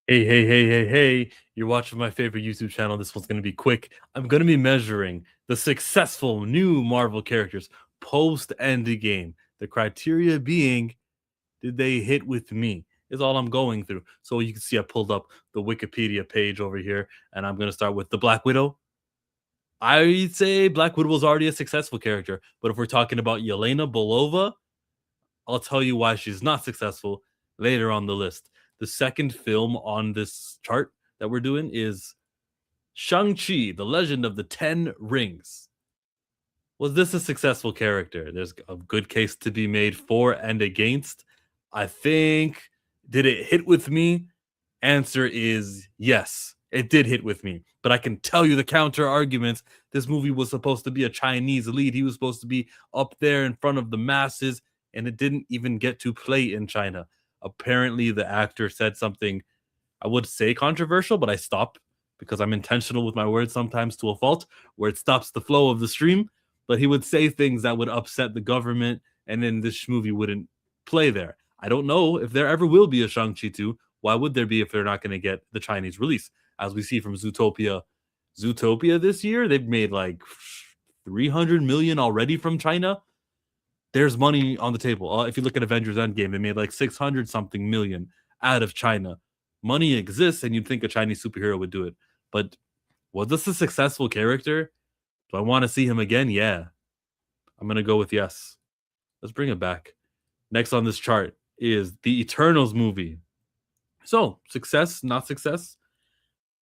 Hey. You're watching my favorite YouTube channel. This one's going to be quick. I'm going to be measuring the successful new Marvel characters post Endgame. The criteria being, did they hit with me? Is all I'm going through. So you can see I pulled up the Wikipedia page over here, and I'm going to start with the Black Widow. I'd say Black Widow was already a successful character, but if we're talking about Yelena Belova, I'll tell you why she's not successful later on the list. The second film on this chart that we're doing is Shang-Chi, The Legend of the Ten Rings. Was this a successful character? There's a good case to be made for and against. I think, did it hit with me? Answer is yes, it did hit with me. But I can tell you the counter arguments. This movie was supposed to be a Chinese lead. He was supposed to be up there in front of the masses, and it didn't even get to play in China. Apparently, the actor said something I would say controversial, but I stop because I'm intentional with my words sometimes to a fault where it stops the flow of the stream. But he would say things that would upset the government, and then this movie wouldn't play there. I don't know if there ever will be a Shang-Chi 2. Why would there be if they're not going to get the Chinese release? As we see from Zootopia this year, they've made like 300 million already from China. There's money on the table. If you look at Avengers Endgame, they made like 600 something million out of China. Money exists, and you'd think a Chinese superhero would do it. But was this a successful character? Do I want to see him again? Yeah. I'm going to go with yes. Let's bring it back. Next on this chart is the Eternals movie. So, success, not success?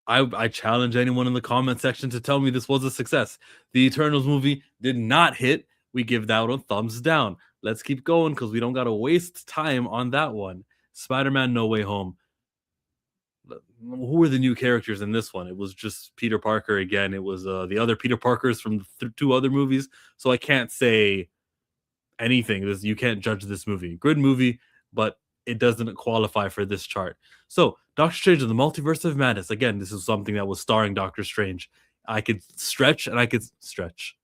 I challenge anyone in the comment section to tell me this was a success. The Eternals movie did not hit. We give that a thumbs down. Let's keep going because we don't got to waste time on that one. Spider-Man No Way Home. Who were the new characters in this one? It was just Peter Parker again. It was the other Peter Parkers from two other movies. So I can't say anything. You can't judge this movie. Good movie, but it doesn't qualify for this chart. So Doctor Strange and the Multiverse of Madness. Again, this is something that was starring Doctor Strange. I could stretch and I could stretch.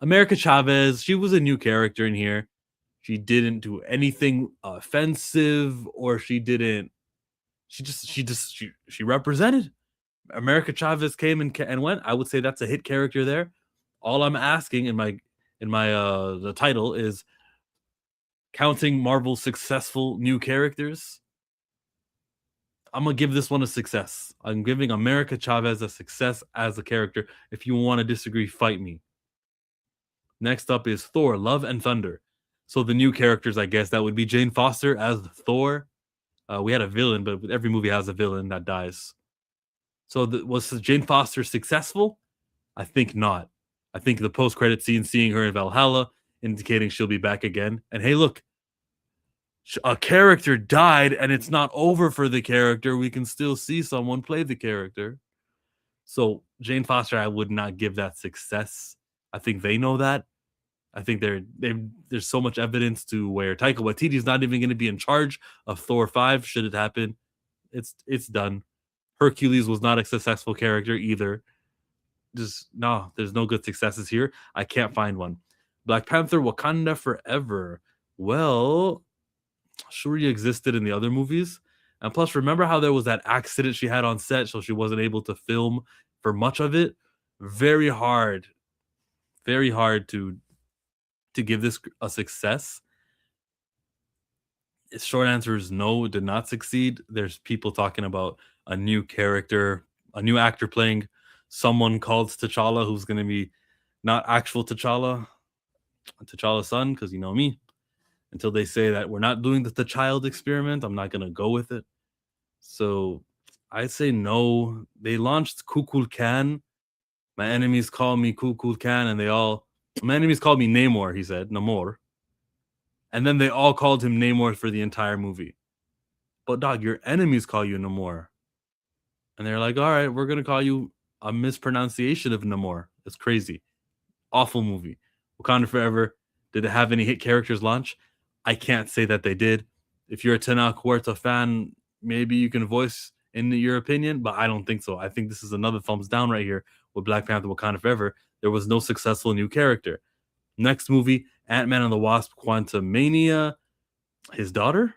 America Chavez, she was a new character in here. She didn't do anything offensive, or she didn't. She represented. America Chavez came and went. I would say that's a hit character there. All I'm asking in my the title is counting Marvel's successful new characters. I'm gonna give this one a success. I'm giving America Chavez a success as a character. If you want to disagree, fight me. Next up is Thor: Love and Thunder. So the new characters, I guess, that would be Jane Foster as Thor. We had a villain, but every movie has a villain that dies. So was Jane Foster successful? I think not. I think the post-credit scene, seeing her in Valhalla, indicating she'll be back again. And hey, look, a character died, and it's not over for the character. We can still see someone play the character. So Jane Foster, I would not give that success. I think they know that. I think there's so much evidence to where Taika Waititi is not even going to be in charge of Thor 5 should it happen. It's done. Hercules was not a successful character either. Just no, there's no good successes here. I can't find one. Black Panther: Wakanda Forever. Well, Shuri existed in the other movies. And plus, remember how there was that accident she had on set, so she wasn't able to film for much of it? Very hard to give this a success. Short answer is no, it did not succeed. There's people talking about a new character, a new actor playing someone called T'Challa, who's going to be not actual T'Challa's son, because you know me. Until they say that we're not doing the child experiment, I'm not going to go with it. So I say no. They launched Kukul Khan. My enemies call me Kukul Khan, and my enemies called me Namor, he said, Namor. And then they all called him Namor for the entire movie. But dog, your enemies call you Namor. And they're like, all right, we're going to call you a mispronunciation of Namor. It's crazy. Awful movie. Wakanda Forever. Did it have any hit characters launch? I can't say that they did. If you're a Tenoch Huerta fan, maybe you can voice in your opinion, but I don't think so. I think this is another thumbs down right here with Black Panther: Wakanda Forever. There was no successful new character. Next movie, Ant-Man and the Wasp: Quantumania. His daughter?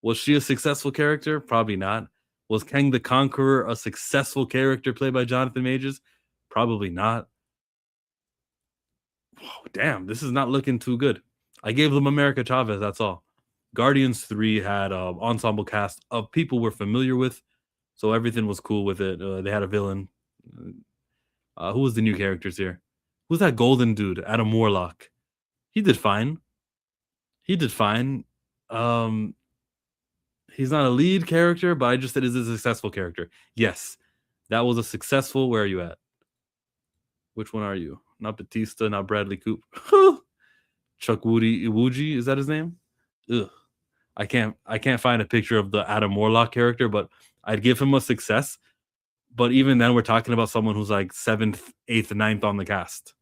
Was she a successful character? Probably not. Was Kang the Conqueror a successful character played by Jonathan Majors? Probably not. Oh, damn, this is not looking too good. I gave them America Chavez, that's all. Guardians 3 had an ensemble cast of people we're familiar with, so everything was cool with it. They had a villain. Who was the new characters here? Who's that golden dude? Adam Warlock. He did fine. He did fine. Um, he's not a lead character, but I just said is a successful character. Yes, that was a successful. Where are you at? Which one are you? Not Batista, not Bradley Coop. Chukwudi Iwuji, is that his name? Ugh. I can't find a picture of the Adam Warlock character, but I'd give him a success. But even then, we're talking about someone who's like 7th, 8th, 9th on the cast.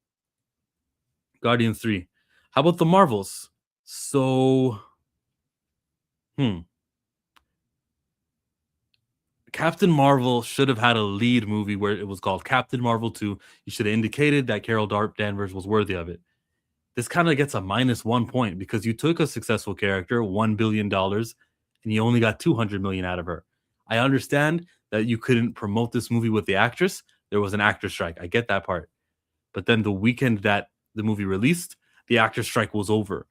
Guardians 3. How about the Marvels? So, Captain Marvel should have had a lead movie where it was called Captain Marvel 2. You should have indicated that Carol Danvers was worthy of it. This kind of gets a -1 point because you took a successful character, $1 billion, and you only got 200 million out of her. I understand that you couldn't promote this movie with the actress. There was an actor strike. I get that part. But then the weekend that the movie released, the actor strike was over.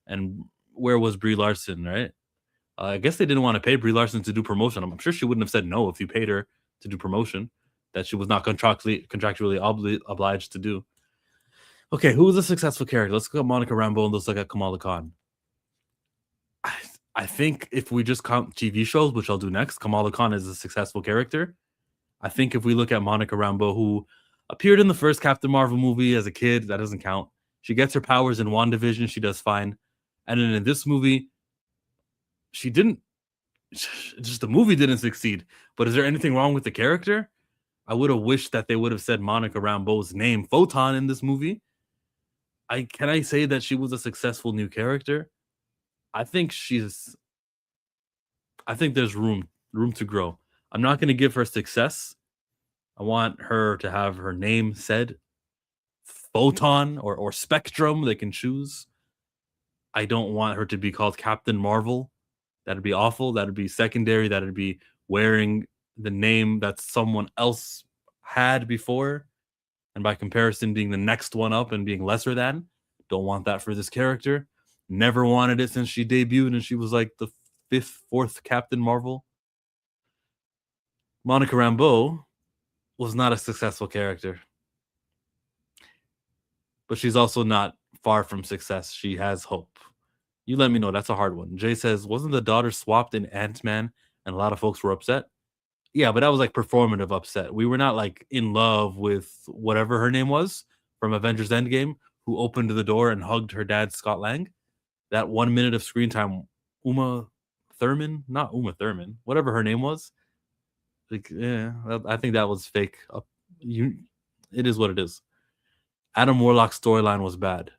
And where was Brie Larson, right? I guess they didn't want to pay Brie Larson to do promotion. I'm sure she wouldn't have said no if you paid her to do promotion that she was not contractually obliged to do. Okay, who was a successful character? Let's look at Monica Rambeau and let's look at Kamala Khan. I think if we just count TV shows, which I'll do next, Kamala Khan is a successful character. I think if we look at Monica Rambeau, who appeared in the first Captain Marvel movie as a kid, that doesn't count. She gets her powers in WandaVision. She does fine. And then in this movie, she didn't. Just the movie didn't succeed. But is there anything wrong with the character? I would have wished that they would have said Monica Rambeau's name, Photon, in this movie. Can I say that she was a successful new character? I think there's room to grow. I'm not going to give her success. I want her to have her name said, Photon or Spectrum. They can choose. I don't want her to be called Captain Marvel. That'd be awful. That'd be secondary. That'd be wearing the name that someone else had before, and by comparison, being the next one up and being lesser than. Don't want that for this character. Never wanted it since she debuted and she was like the 5th, 4th Captain Marvel. Monica Rambeau was not a successful character. But she's also not far from success. She has hope. You let me know. That's a hard one. Jay says, wasn't the daughter swapped in Ant-Man and a lot of folks were upset? Yeah, but that was like performative upset. We were not like in love with whatever her name was from Avengers Endgame, who opened the door and hugged her dad, Scott Lang. That 1 minute of screen time, Uma Thurman, not Uma Thurman, whatever her name was. Like, yeah, I think that was fake. It is what it is. Adam Warlock's storyline was bad.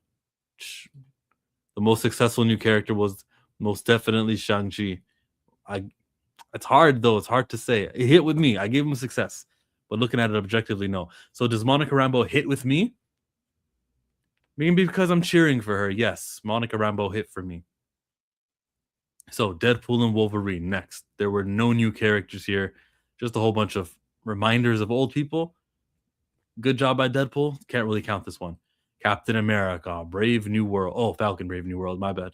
The most successful new character was most definitely Shang-Chi. It's hard, though. It's hard to say. It hit with me. I gave him a success. But looking at it objectively, no. So does Monica Rambeau hit with me? Maybe because I'm cheering for her. Yes, Monica Rambeau hit for me. So Deadpool and Wolverine next. There were no new characters here. Just a whole bunch of reminders of old people. Good job by Deadpool. Can't really count this one. Captain America, Brave New World. Oh, Falcon, Brave New World. My bad.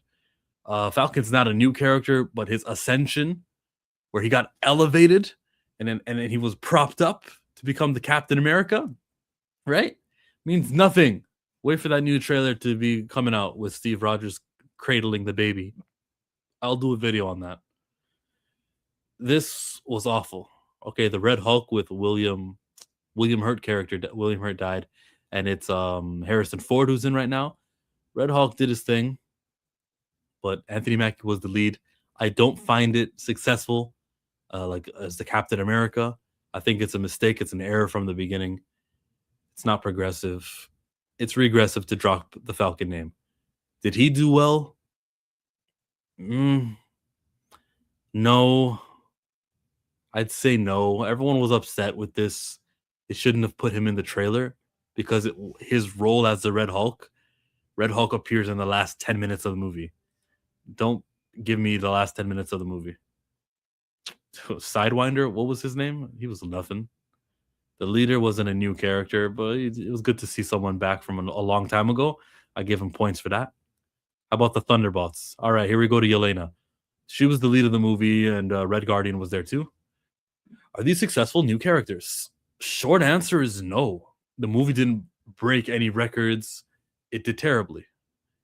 Falcon's not a new character, but his ascension, where he got elevated and then he was propped up to become the Captain America, right? Means nothing. Wait for that new trailer to be coming out with Steve Rogers cradling the baby. I'll do a video on that. This was awful. Okay, the Red Hulk with William Hurt character. William Hurt died, and it's Harrison Ford who's in right now. Red Hulk did his thing, but Anthony Mackie was the lead. I don't find it successful, like as the Captain America. I think it's a mistake. It's an error from the beginning. It's not progressive. It's regressive to drop the Falcon name. Did he do well? No. I'd say no. Everyone was upset with this. They shouldn't have put him in the trailer because his role as the Red Hulk appears in the last 10 minutes of the movie. Don't give me the last 10 minutes of the movie. Sidewinder, what was his name? He was nothing. The leader wasn't a new character, but it was good to see someone back from a long time ago. I give him points for that. How about the Thunderbolts? All right, here we go to Yelena. She was the lead of the movie, and Red Guardian was there too. Are these successful new characters? Short answer is no. The movie didn't break any records. It did terribly.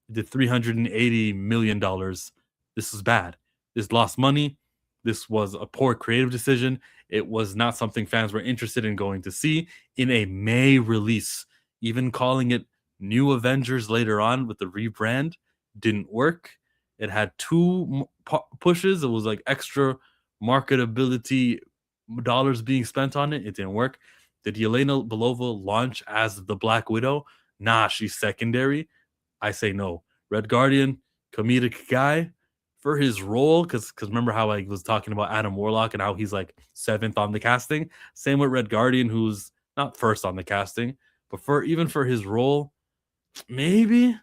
It did $380 million. This is bad. This lost money. This was a poor creative decision. It was not something fans were interested in going to see in a May release. Even calling it New Avengers later on with the rebrand didn't work. It had two pushes. It was like extra marketability dollars being spent on it. It didn't work. Did Yelena Belova launch as the Black Widow? Nah, she's secondary. I say no. Red Guardian, comedic guy for his role, because remember how I was talking about Adam Warlock and how he's like 7th on the casting? Same with Red Guardian, who's not first on the casting, but for his role, maybe.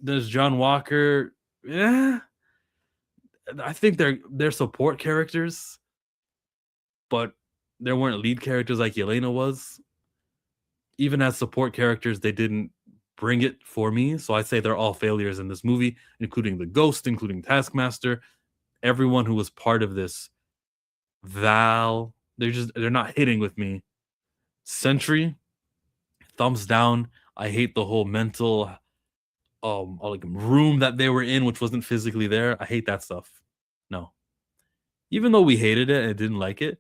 There's John Walker. Yeah, I think they're support characters, but there weren't lead characters like Yelena was. Even as support characters, they didn't bring it for me. So I say they're all failures in this movie, including the Ghost, including Taskmaster, everyone who was part of this. Val, they're not hitting with me. Sentry, thumbs down. I hate the whole mental like room that they were in, which wasn't physically there. I hate that stuff. No. Even though we hated it and didn't like it,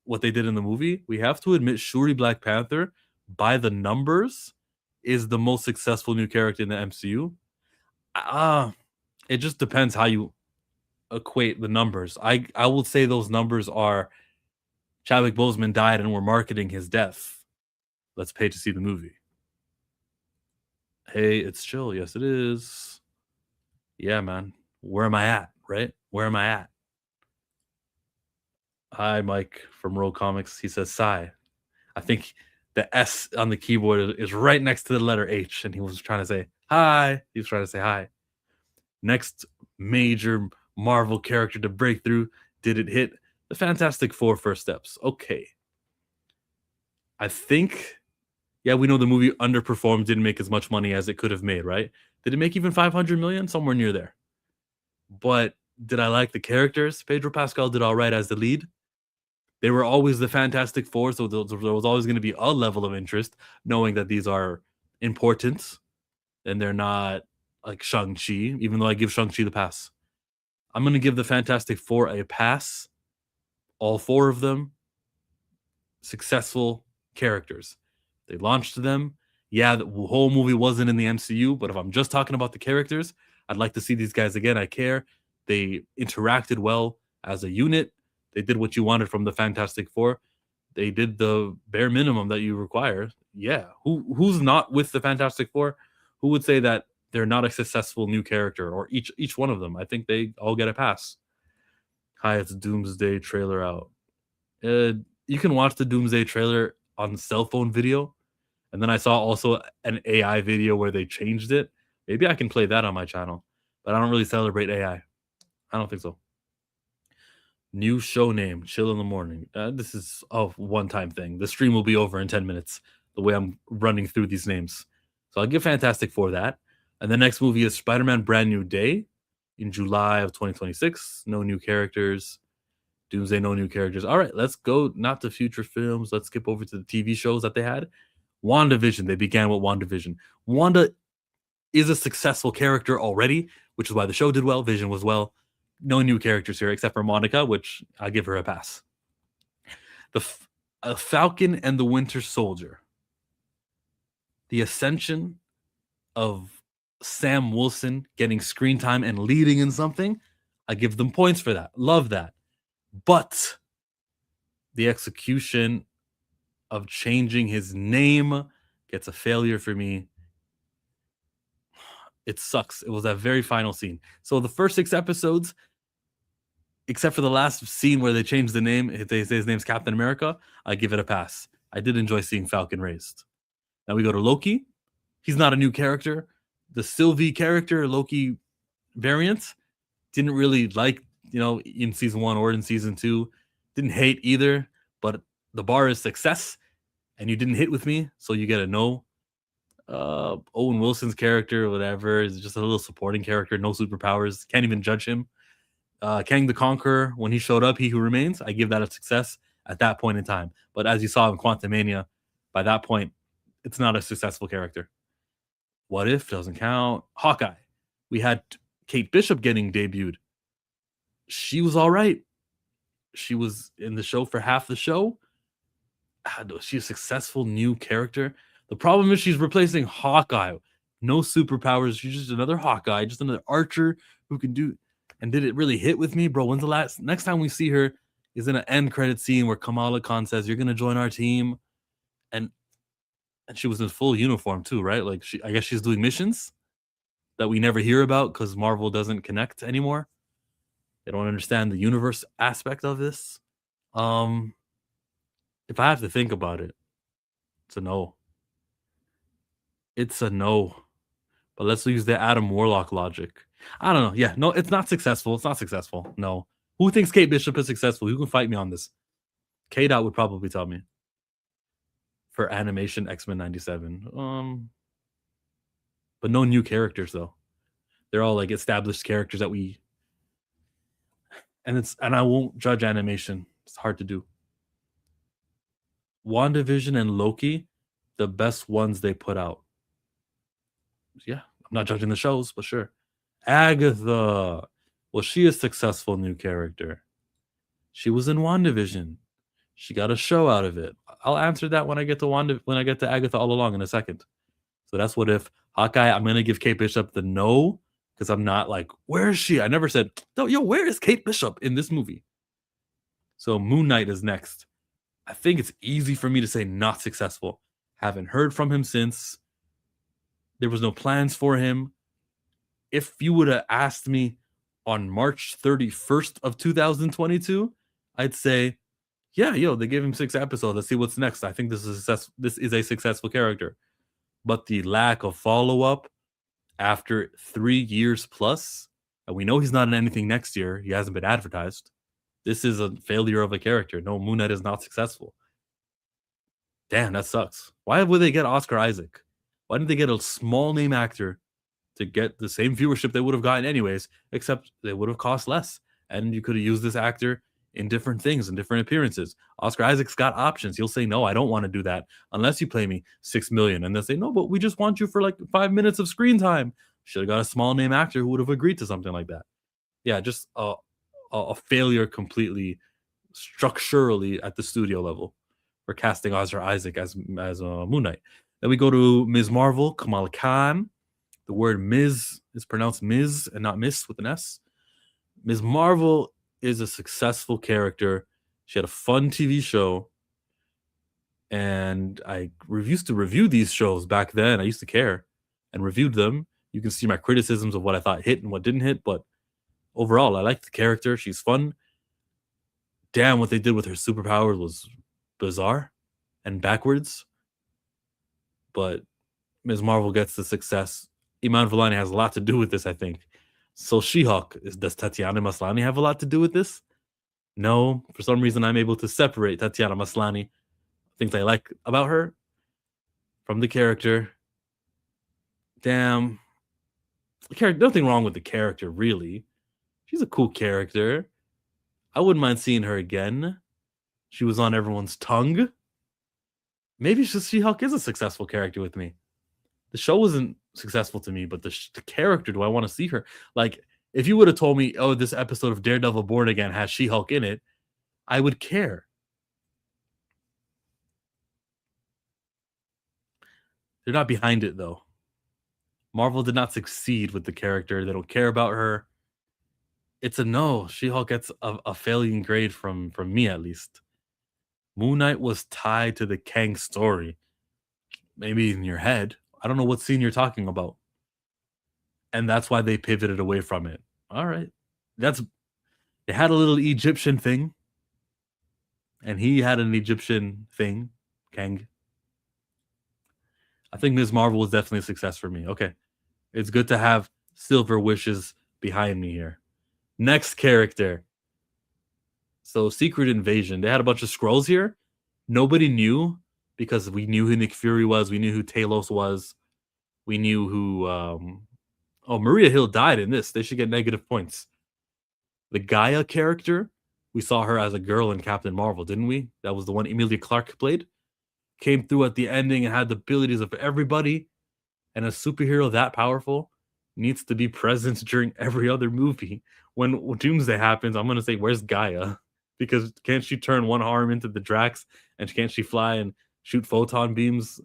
what they did in the movie. We have to admit, Shuri Black Panther, by the numbers, is the most successful new character in the MCU. It just depends how you equate the numbers. I will say those numbers are Chadwick Boseman died and we're marketing his death. Let's pay to see the movie. Hey, it's chill. Yes, it is. Yeah, man. Where am I at? Right? Where am I at? Hi, Mike from Roll Comics. He says Psy. I think the S on the keyboard is right next to the letter H, and he was trying to say hi. He was trying to say hi. Next major Marvel character to break through. Did it hit the Fantastic Four first steps? Okay. I think, yeah, we know the movie underperformed, didn't make as much money as it could have made, right? Did it make even 500 million? Somewhere near there. But did I like the characters? Pedro Pascal did all right as the lead. They were always the Fantastic Four, so there was always going to be a level of interest, knowing that these are important and they're not like Shang-Chi, even though I give Shang-Chi the pass. I'm going to give the Fantastic Four a pass. All 4 of them, successful characters. They launched them. Yeah, the whole movie wasn't in the MCU, but if I'm just talking about the characters, I'd like to see these guys again. I care. They interacted well as a unit. They did what you wanted from the Fantastic Four. They did the bare minimum that you require. Yeah. Who's not with the Fantastic Four? Who would say that they're not a successful new character, or each one of them? I think they all get a pass. Hi, it's Doomsday trailer out. You can watch the Doomsday trailer on cell phone video. And then I saw also an AI video where they changed it. Maybe I can play that on my channel, but I don't really celebrate AI. I don't think so. New show name, Chill in the Morning. This is a one-time thing. The stream will be over in 10 minutes, the way I'm running through these names. So I'll give Fantastic Four that. And the next movie is Spider-Man Brand New Day in July of 2026. No new characters. Doomsday, no new characters. All right, let's go not to future films. Let's skip over to the TV shows that they had. WandaVision. They began with WandaVision. Wanda is a successful character already, which is why the show did well. Vision was well. No new characters here except for Monica, which I give her a pass. The Falcon and the Winter Soldier. The ascension of Sam Wilson getting screen time and leading in something. I give them points for that. Love that. But the execution of changing his name gets a failure for me. It sucks. It was that very final scene. So the first 6 episodes, except for the last scene where they changed the name, they say his name's Captain America, I give it a pass. I did enjoy seeing Falcon raised. Now we go to Loki. He's not a new character. The Sylvie character, Loki variant, didn't really like in season 1 or in season 2. Didn't hate either, but the bar is success, and you didn't hit with me, so you get a no. Owen Wilson's character, whatever, is just a little supporting character, no superpowers, can't even judge him. Kang the Conqueror, when he showed up, He Who Remains, I give that a success at that point in time. But as you saw in Quantumania, by that point, it's not a successful character. What If doesn't count. Hawkeye, we had Kate Bishop getting debuted. She was all right. She was in the show for half the show. She's a successful new character. The problem is she's replacing Hawkeye. No superpowers. She's just another Hawkeye, just another archer who can do. And did it really hit with me, bro? When's the next time we see her is in an end credit scene where Kamala Khan says, "You're gonna join our team," and she was in full uniform too, right? Like I guess she's doing missions that we never hear about because Marvel doesn't connect anymore. They don't understand the universe aspect of this. If I have to think about it, it's a no. It's a no. But let's use the Adam Warlock logic. I don't know. Yeah, no, it's not successful. It's not successful. No. Who thinks Kate Bishop is successful? Who can fight me on this? K-Dot would probably tell me. For animation, X-Men 97. But no new characters though. They're all like established characters that we and I won't judge animation. It's hard to do. WandaVision and Loki, the best ones they put out. Yeah, I'm not judging the shows, but sure. Agatha, well, she is a successful new character. She was in WandaVision. She got a show out of it. I'll answer that when I get to Agatha All Along in a second. So that's What If. Hawkeye, I'm gonna give Kate Bishop the no, because I'm not like, where is she? I never said, yo, where is Kate Bishop in this movie? So Moon Knight is next. I think it's easy for me to say not successful. Haven't heard from him since. There was no plans for him. If you would have asked me on March 31st of 2022, I'd say, yeah, they gave him 6 episodes. Let's see what's next. I think this is a successful character. But the lack of follow-up after 3 years plus, and we know he's not in anything next year. He hasn't been advertised. This is a failure of a character. No, Moon Knight is not successful. Damn, that sucks. Why would they get Oscar Isaac? Why didn't they get a small name actor to get the same viewership they would have gotten anyways, except they would have cost less? And you could have used this actor in different things and different appearances. Oscar Isaac's got options. He'll say, no, I don't want to do that unless you pay me $6 million. And they'll say, no, but we just want you for like 5 minutes of screen time. Should have got a small name actor who would have agreed to something like that. Yeah, just a failure completely structurally at the studio level for casting Oscar Isaac as Moon Knight. Then we go to Ms. Marvel, Kamala Khan. The word Ms. is pronounced Ms. and not Miss with an S. Ms. Marvel is a successful character. She had a fun TV show. And I used to review these shows back then. I used to care and reviewed them. You can see my criticisms of what I thought hit and what didn't hit. But overall, I like the character. She's fun. Damn, what they did with her superpowers was bizarre and backwards. But Ms. Marvel gets the success. Iman Vellani has a lot to do with this, I think. So She-Hulk, does Tatiana Maslany have a lot to do with this? No. For some reason, I'm able to separate Tatiana Maslany, things I like about her, from the character. Damn. Nothing wrong with the character, really. She's a cool character. I wouldn't mind seeing her again. She was on everyone's tongue. Maybe She-Hulk is a successful character with me. The show wasn't successful to me, but the character, do I want to see her? Like, if you would have told me, oh, this episode of Daredevil Born Again has She-Hulk in it, I would care. They're not behind it, though. Marvel did not succeed with the character. They don't care about her. It's a no. She-Hulk gets a failing grade from me, at least. Moon Knight was tied to the Kang story. Maybe in your head. I don't know what scene you're talking about. And that's why they pivoted away from it. All right. They had a little Egyptian thing. And he had an Egyptian thing. Kang. I think Ms. Marvel was definitely a success for me. Okay. It's good to have silver wishes behind me here. Next character. So Secret Invasion. They had a bunch of scrolls here. Nobody knew because we knew who Nick Fury was. We knew who Talos was. We knew who. Oh, Maria Hill died in this. They should get negative points. The Gaia character, we saw her as a girl in Captain Marvel, didn't we? That was the one Emilia Clarke played. Came through at the ending and had the abilities of everybody. And a superhero that powerful needs to be present during every other movie. When Doomsday happens, I'm gonna say, where's Gaia? Because can't she turn one arm into the Drax and can't she fly and shoot photon beams?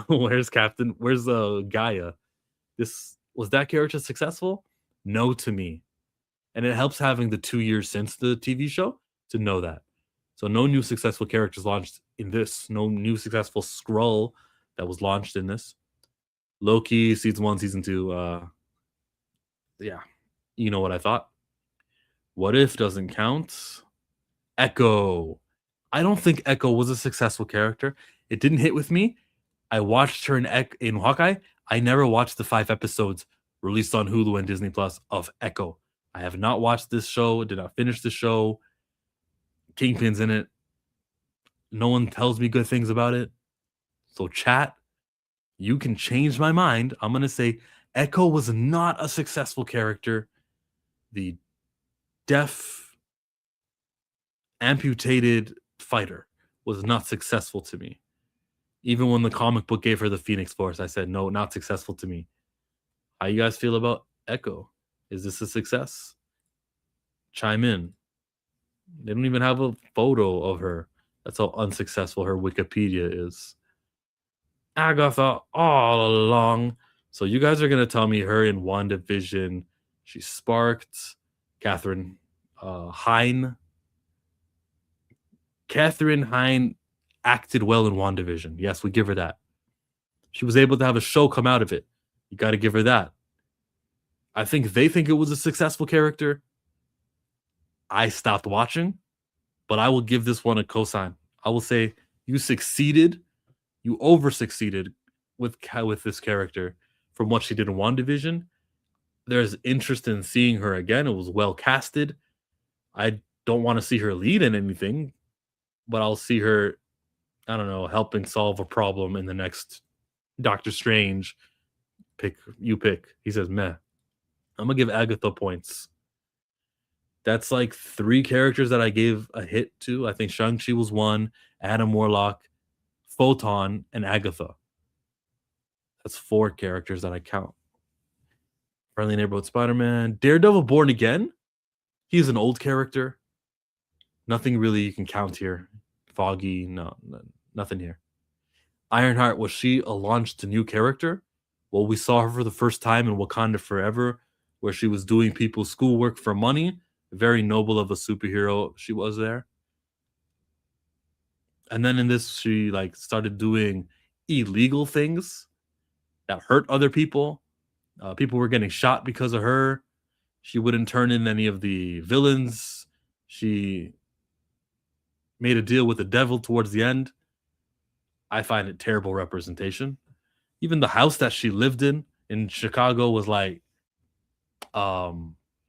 Where's Captain? Where's Gaia? This was that character successful? No to me. And it helps having the 2 years since the TV show to know that. So no new successful characters launched in this. No new successful Skrull that was launched in this. Loki, season 1, season 2. Yeah, you know what I thought. What If doesn't count. Echo. I don't think Echo was a successful character. It didn't hit with me. I watched her in Hawkeye. I never watched the 5 episodes released on Hulu and Disney Plus of Echo. I have not watched this show. Did not finish the show. Kingpin's in it. No one tells me good things about it. So chat, you can change my mind. I'm going to say Echo was not a successful character. The deaf, amputated fighter was not successful to me. Even when the comic book gave her the Phoenix Force, I said, no, not successful to me. How you guys feel about Echo? Is this a success? Chime in. They don't even have a photo of her. That's how unsuccessful her Wikipedia is. Agatha all along. So you guys are going to tell me her in WandaVision, she sparked. Katherine Heine. Katherine Heine acted well in WandaVision. Yes, we give her that. She was able to have a show come out of it. You got to give her that. I think they think it was a successful character. I stopped watching, but I will give this one a cosign. I will say you succeeded. You over succeeded with this character from what she did in WandaVision. There's interest in seeing her again. It was well casted. I don't want to see her lead in anything, but I'll see her, I don't know, helping solve a problem in the next Doctor Strange. Pick. He says, meh. I'm going to give Agatha points. That's like 3 characters that I gave a hit to. I think Shang-Chi was 1, Adam Warlock, Photon, and Agatha. That's 4 characters that I count. Friendly Neighborhood Spider-Man. Daredevil Born Again. He's an old character. Nothing really you can count here. Foggy, no, nothing here. Ironheart, was she a launched new character? Well, we saw her for the first time in Wakanda Forever, where she was doing people's schoolwork for money. Very noble of a superhero she was there. And then in this, she like started doing illegal things that hurt other people. People were getting shot because of her. She wouldn't turn in any of the villains. She made a deal with the devil towards the end. I find it terrible representation. Even the house that she lived in Chicago was like,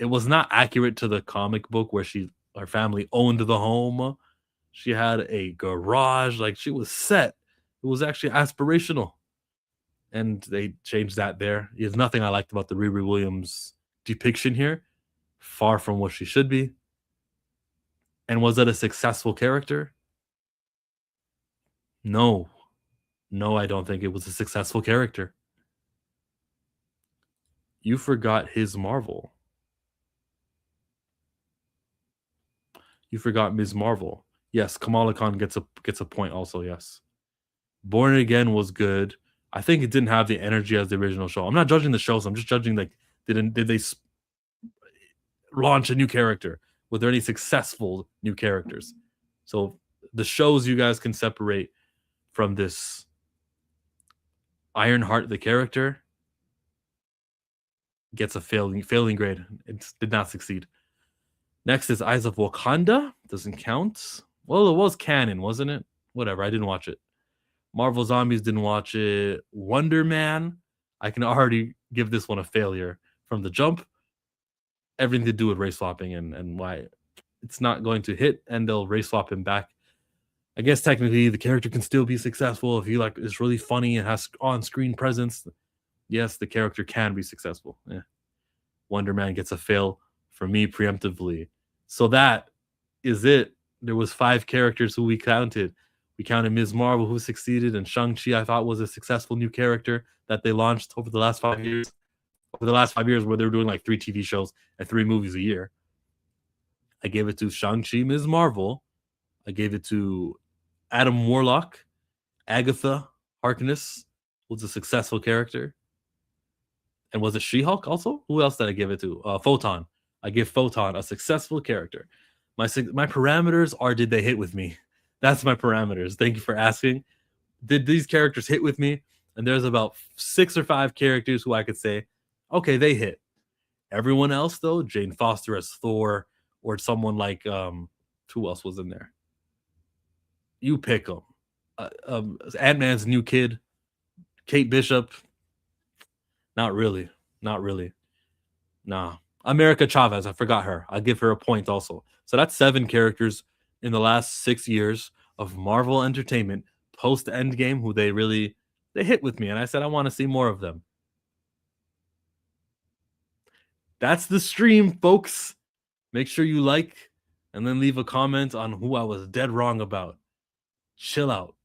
it was not accurate to the comic book where her family owned the home. She had a garage, like she was set. It was actually aspirational. And they changed that there. There's nothing I liked about the Riri Williams depiction here. Far from what she should be. And was it a successful character? No. No, I don't think it was a successful character. You forgot his Marvel. You forgot Ms. Marvel. Yes, Kamala Khan gets a point also, yes. Born Again was good. I think it didn't have the energy as the original show. I'm not judging the shows. I'm just judging like did they launch a new character? Were there any successful new characters? So the shows you guys can separate from this. Ironheart, the character, gets a failing grade. It did not succeed. Next is Eyes of Wakanda. Doesn't count. Well, it was canon, wasn't it? Whatever. I didn't watch it. Marvel Zombies, didn't watch it. Wonder Man. I can already give this one a failure from the jump. everything to do with race swapping and why it's not going to hit, and they'll race swap him back. I guess technically the character can still be successful if he like is really funny and has on-screen presence. Yes, the character can be successful. Yeah. Wonder Man gets a fail for me preemptively. So that is it. There was 5 characters who we counted. We counted Ms. Marvel, who succeeded, and Shang-Chi, I thought was a successful new character that they launched over the last 5 years. Over the last 5 years, where they were doing like 3 TV shows and 3 movies a year. I gave it to Shang-Chi, Ms. Marvel. I gave it to Adam Warlock. Agatha Harkness was a successful character. And was it She-Hulk also? Who else did I give it to? Photon. I give Photon a successful character. My parameters are, did they hit with me? That's my parameters. Thank you for asking. Did these characters hit with me? And there's about 6 or 5 characters who I could say, okay, they hit. Everyone else, though, Jane Foster as Thor, or someone like, who else was in there? You pick them. Ant-Man's new kid, Kate Bishop. Not really. Not really. Nah. America Chavez, I forgot her. I'll give her a point also. So that's 7 characters in the last 6 years of Marvel Entertainment post Endgame who they hit with me, and I said I want to see more of them. That's the stream, folks. Make sure you like and then leave a comment on who I was dead wrong about. Chill out.